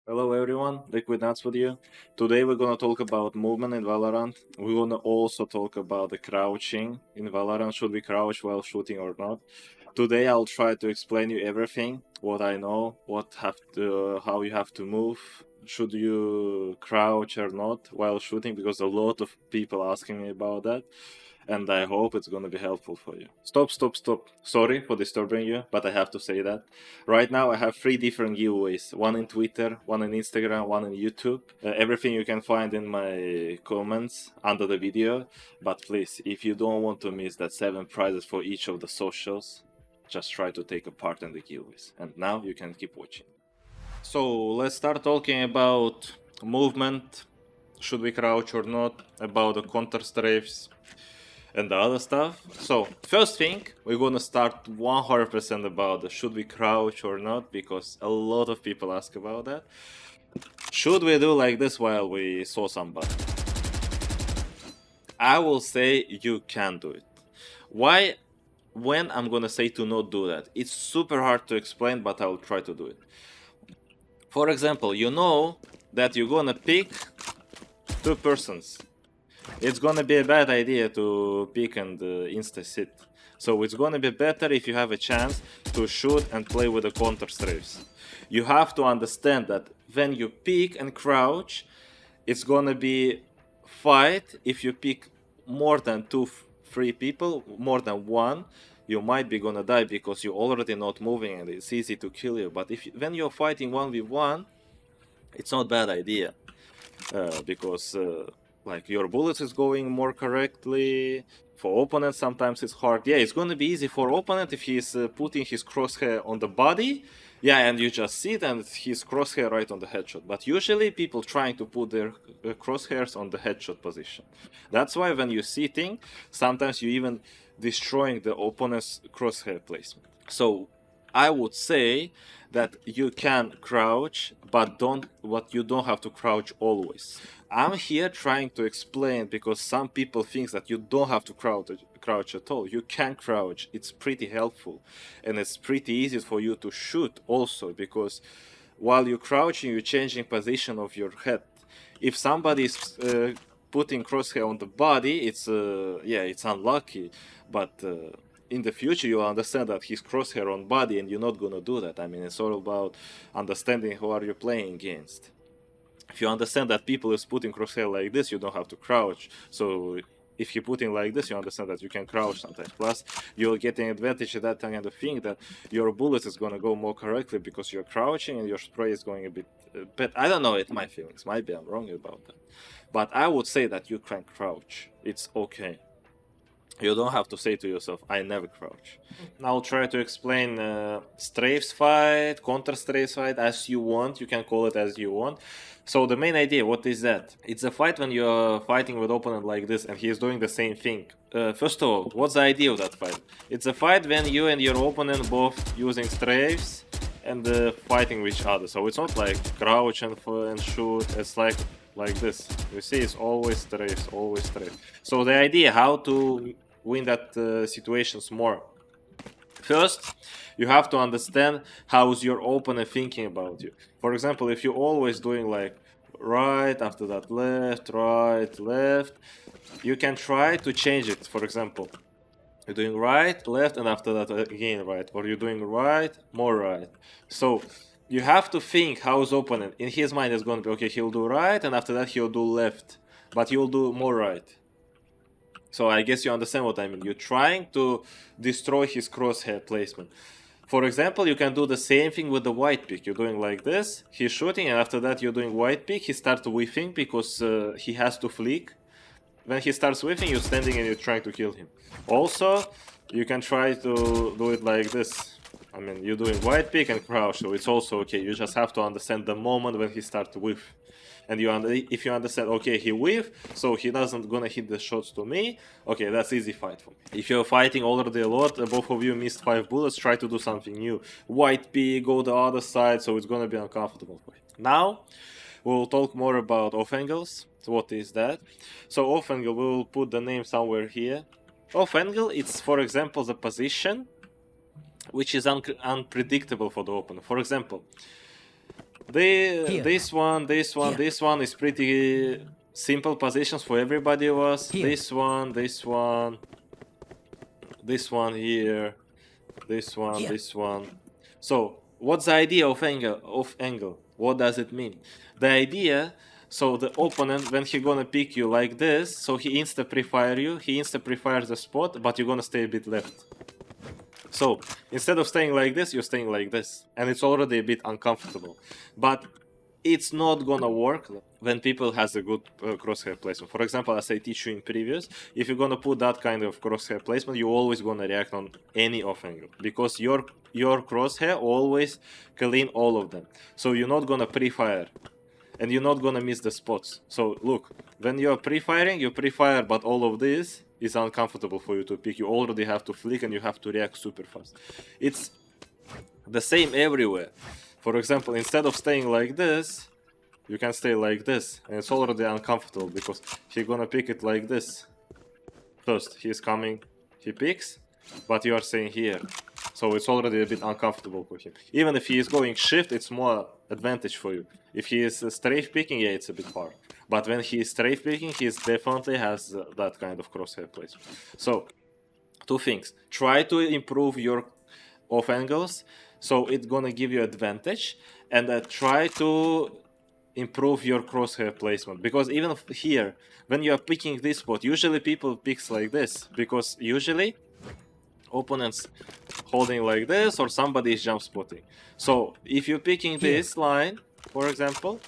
Hello everyone, Liquid Nuts with you. Today we're gonna talk about movement in Valorant. We're gonna also talk about the crouching in Valorant. Should we crouch while shooting or not? Today I'll try to explain you everything, what I know, how you have to move. Should you crouch or not while shooting? Because a lot of people asking me about that, and I hope it's gonna be helpful for you. Stop. Sorry for disturbing you, but I have to say that. Right now I have 3 different giveaways. One in Twitter, one in Instagram, one in YouTube. Everything you can find in my comments under the video. But please, if you don't want to miss that 7 prizes for each of the socials, just try to take a part in the giveaways. And now you can keep watching. So let's start talking about movement. Should we crouch or not? About the counter strafes and the other stuff. So first thing, we're gonna start 100% about the should we crouch or not, because a lot of people ask about that. Should we do like this while we saw somebody? I will say you can do it. Why? When I'm gonna say to not do that? It's super hard to explain, but I will try to do it. For example, you know that you're gonna pick 2 persons. It's gonna be a bad idea to pick and insta sit. So it's gonna be better if you have a chance to shoot and play with the counter strafes. You have to understand that when you pick and crouch, it's gonna be fight. If you pick more than 2-3 people, more than 1, you might be gonna die because you're already not moving and it's easy to kill you. But when you're fighting 1v1, it's not a bad idea because like your bullets is going more correctly. For opponent sometimes it's hard. Yeah, it's gonna be easy for opponent if he's putting his crosshair on the body. Yeah, and you just sit and his crosshair right on the headshot. But usually people trying to put their crosshairs on the headshot position. That's why when you're sitting, sometimes you even destroying the opponent's crosshair placement. So I would say that you can crouch, but you don't have to crouch always. I'm here trying to explain because some people think that you don't have to crouch at all. You can crouch. It's pretty helpful, and it's pretty easy for you to shoot also, because while you're crouching, you're changing position of your head. If somebody is putting crosshair on the body, it's unlucky, but in the future you'll understand that he's crosshair on body and you're not gonna do that. I mean, it's all about understanding who are you playing against. If you understand that people is putting crosshair like this, you don't have to crouch. So if you're putting like this, you understand that you can crouch sometimes. Plus, you're getting advantage of that kind of thing, that your bullet is gonna go more correctly because you're crouching and your spray is going a bit. But I don't know, it's my feelings. Maybe I'm wrong about that. But I would say that you can crouch. It's okay. You don't have to say to yourself, I never crouch. Now I'll try to explain strafes fight, counter strafes fight, as you want. You can call it as you want. So the main idea, what is that? It's a fight when you're fighting with opponent like this and he is doing the same thing. First of all, what's the idea of that fight? It's a fight when you and your opponent both using strafes and fighting with each other. So it's not like crouch and shoot. It's like this. You see, it's always strafes, always strafes. So the idea how to win that situations more. First, you have to understand how's your opponent thinking about you. For example, if you're always doing like right, after that left, right, left, you can try to change it. For example, you're doing right, left, and after that again right, or you're doing right, more right. So you have to think how's opponent. In his mind is going to be, okay, he'll do right, and after that he'll do left, but you'll do more right. So I guess you understand what I mean. You're trying to destroy his crosshair placement. For example, you can do the same thing with the white pick. You're doing like this, he's shooting, and after that you're doing white pick, he starts whiffing because he has to flick. When he starts whiffing, you're standing and you're trying to kill him. Also, you can try to do it like this. I mean, you're doing white pick and crouch, so it's also okay. You just have to understand the moment when he starts to whiff. And if you understand, okay, he whiff, so he doesn't gonna hit the shots to me, okay, that's easy fight for me. If you're fighting already a lot, both of you missed 5 bullets, try to do something new. White pick, go the other side, so it's gonna be uncomfortable for you. Now, we'll talk more about off angles. So what is that? So off angle, we'll put the name somewhere here. Off angle, it's for example the position which is unpredictable for the opponent. For example, This one is pretty simple positions for everybody was. This one here, this one. So what's the idea of angle? What does it mean? The idea, so the opponent, when he gonna pick you like this, so he insta prefire you, he insta prefires the spot, but you're gonna stay a bit left. So instead of staying like this, you're staying like this, and it's already a bit uncomfortable. But it's not gonna work when people has a good crosshair placement. For example, as I teach you in previous, if you're gonna put that kind of crosshair placement, you're always gonna react on any off angle, because your crosshair always clean all of them. So you're not gonna pre-fire, and you're not gonna miss the spots. So look, when you're pre-firing, you pre-fire, but all of this is uncomfortable for you to pick. You already have to flick and you have to react super fast. It's the same everywhere. For example, instead of staying like this, you can stay like this, and it's already uncomfortable because he's gonna pick it like this. First, he's coming, he picks, but you are staying here. So it's already a bit uncomfortable for him. Even if he is going shift, it's more advantage for you. If he is strafe picking, yeah, it's a bit hard. But when he is strafe picking, he definitely has that kind of crosshair placement. So, two things. Try to improve your off angles, so it's gonna give you advantage. And try to improve your crosshair placement. Because even here, when you are picking this spot, usually people picks like this. Because usually, opponents holding like this, or somebody is jump spotting. So if you're picking this line, for example,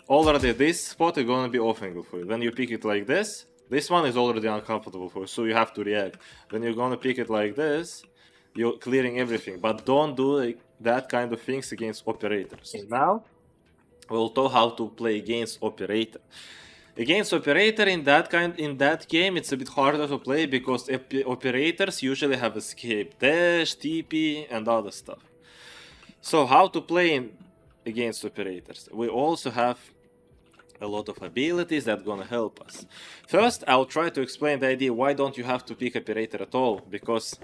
already this spot is gonna be off angle for you. When you pick it like this one is already uncomfortable for you, so you have to react. When you're gonna pick it like this, you're clearing everything. But don't do that kind of things against operators. So now we'll talk how to play against operator. Against operator in that game, it's a bit harder to play because operators usually have escape dash, TP, and other stuff. So how to play against operators? We also have a lot of abilities that gonna help us. First, I'll try to explain the idea why don't you have to pick operator at all, because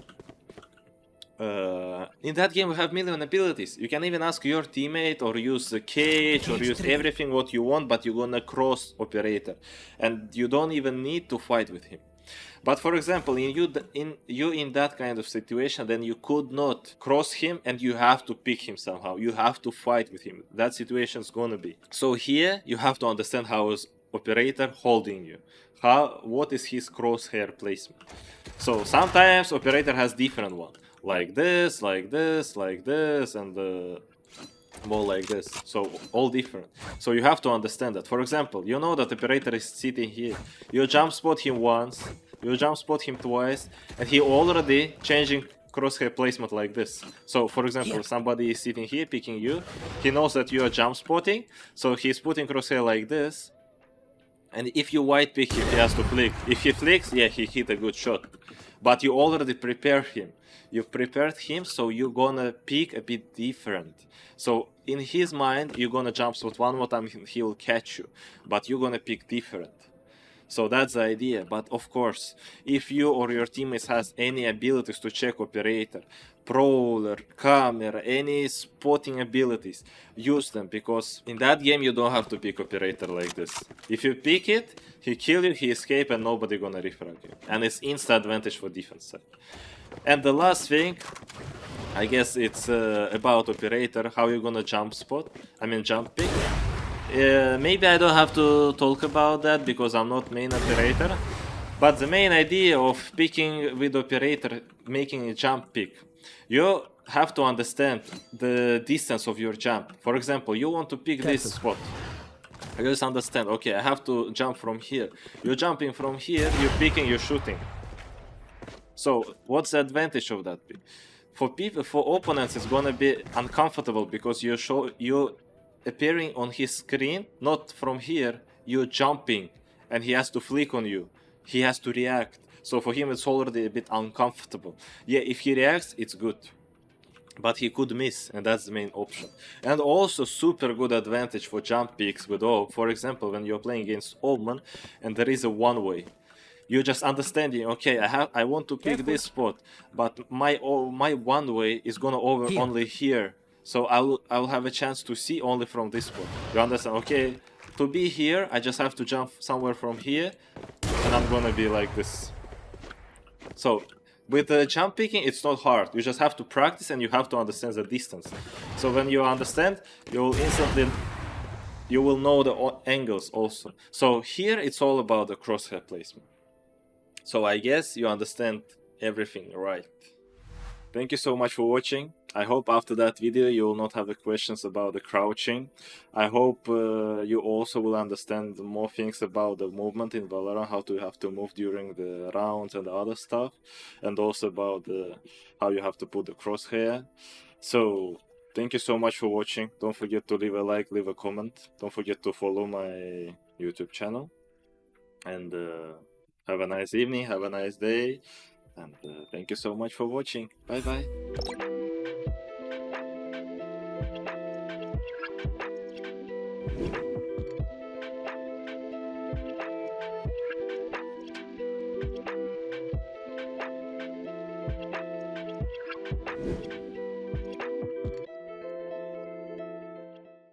in that game we have million abilities. You can even ask your teammate or use the cage or use everything what you want, but you're gonna cross operator and you don't even need to fight with him. But for example, in that kind of situation, then you could not cross him and you have to pick him somehow. You have to fight with him. That situation's gonna be. So here you have to understand how is operator holding you. What is his crosshair placement? So sometimes operator has different one. Like this, like this, like this, and more like this. So all different. So you have to understand that. For example, you know that operator is sitting here. You jump spot him once, you jump spot him twice, and he already changing crosshair placement like this. So for example, somebody is sitting here picking you. He knows that you are jump spotting, so he's putting crosshair like this. And if you white pick him, he has to flick. If he flicks, yeah, he hit a good shot. But you already prepared him. You prepared him, so you're gonna pick a bit different. So in his mind, you're gonna jump spot one more time, he'll catch you. But you're gonna pick different. So that's the idea. But of course, if you or your teammates has any abilities to check operator, prowler, camera, any spotting abilities, use them, because in that game you don't have to pick operator like this. If you pick it, he kill you, he escape, and nobody gonna refrag you. And it's insta advantage for defense side. And the last thing, I guess it's about operator, how you gonna jump pick. Maybe I don't have to talk about that because I'm not main operator. But the main idea of picking with operator, making a jump pick, you have to understand the distance of your jump. For example, you want to pick this spot. You just understand, okay, I have to jump from here. You're jumping from here, you're picking, you're shooting. So what's the advantage of that pick? For opponents, it's gonna be uncomfortable because you appearing on his screen, not from here, you're jumping, and he has to flick on you. He has to react. So for him, it's already a bit uncomfortable. Yeah, if he reacts, it's good. But he could miss, and that's the main option. And also super good advantage for jump picks with AWP. For example, when you're playing against Omen, and there is a one-way. You're just understanding, okay, I want to pick this spot, but my one way is gonna over only here. So I will have a chance to see only from this point. You understand? Okay, to be here, I just have to jump somewhere from here, and I'm gonna be like this. So with the jump picking, it's not hard. You just have to practice and you have to understand the distance. So when you understand, you will instantly know the angles also. So here it's all about the crosshair placement. So I guess you understand everything, right? Thank you so much for watching. I hope after that video you will not have the questions about the crouching. I hope you also will understand more things about the movement in Valorant, how to have to move during the rounds and the other stuff, and also about how you have to put the crosshair. So thank you so much for watching. Don't forget to leave a like, leave a comment. Don't forget to follow my YouTube channel. And have a nice evening, have a nice day. And thank you so much for watching. Bye bye.